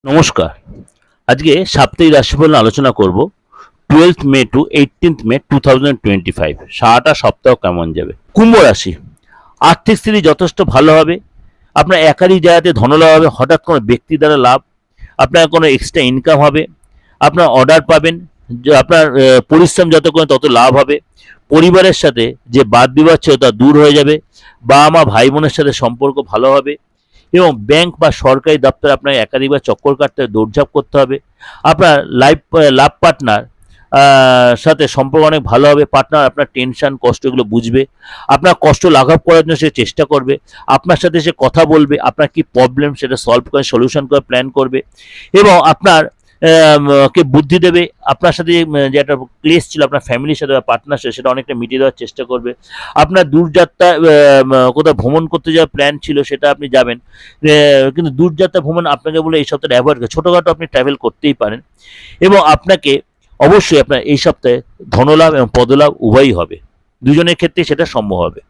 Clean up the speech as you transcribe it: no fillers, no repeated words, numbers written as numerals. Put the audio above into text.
নমস্কার। আজকে সাপ্তাহিক রাশিফল নিয়ে আলোচনা করব। 12th মে টু 18th মে 2025 সারাটা সপ্তাহ কেমন যাবে। কুম্ভ রাশি, আর্থিক স্থিতি যথেষ্ট ভালো হবে। আপনার একাধিক জায়গাতে ধনলাভ হবে, হঠাৎ কোনো ব্যক্তি দ্বারা লাভ, আপনার কোনো এক্সট্রা ইনকাম হবে, আপনার অর্ডার পাবেন, যে আপনার পরিশ্রম যত করেন তত লাভ হবে। পরিবারের সাথে যে বাদ বিবাদ ছিল তা দূর হয়ে যাবে। বাবা মা ভাই বোনের সাথে সম্পর্ক ভালো হবে এবং ব্যাংক বা সরকারি দপ্তরে আপনাকে একাধিকবার চক্কর কাটতে হবে, দৌড়ঝাঁপ করতে হবে। আপনার লাভ পার্টনার সাথে সম্পর্ক অনেক ভালো হবে। পার্টনার আপনার টেনশন কষ্ট এগুলো বুঝবে, আপনার কষ্ট লাঘব করার জন্য সে চেষ্টা করবে, আপনার সাথে সে কথা বলবে, আপনার কি প্রবলেম সেটা সলভ করে সলিউশন করে প্ল্যান করবে এবং আপনার কে বুদ্ধি দেবে। আপনার সাথে যে একটা ক্লেশ ছিল আপনার ফ্যামিলির সাথে বা পার্টনার সাথে সেটা অনেকটা মিটিয়ে দেওয়ার চেষ্টা করবে। আপনার দূরযাত্রা কোথাও ভ্রমণ করতে যাওয়ার প্ল্যান ছিল সেটা আপনি যাবেন, কিন্তু দূরযাত্রা ভ্রমণ আপনাকে বলে এই সপ্তাহে অ্যাভয়েড করে, ছোটোখাটো আপনি ট্রাভেল করতেই পারেন এবং আপনাকে অবশ্যই আপনার এই সপ্তাহে ধনলাভ এবং পদলাভ উভয়ই হবে, দুজনের ক্ষেত্রে সেটা সম্ভব হবে।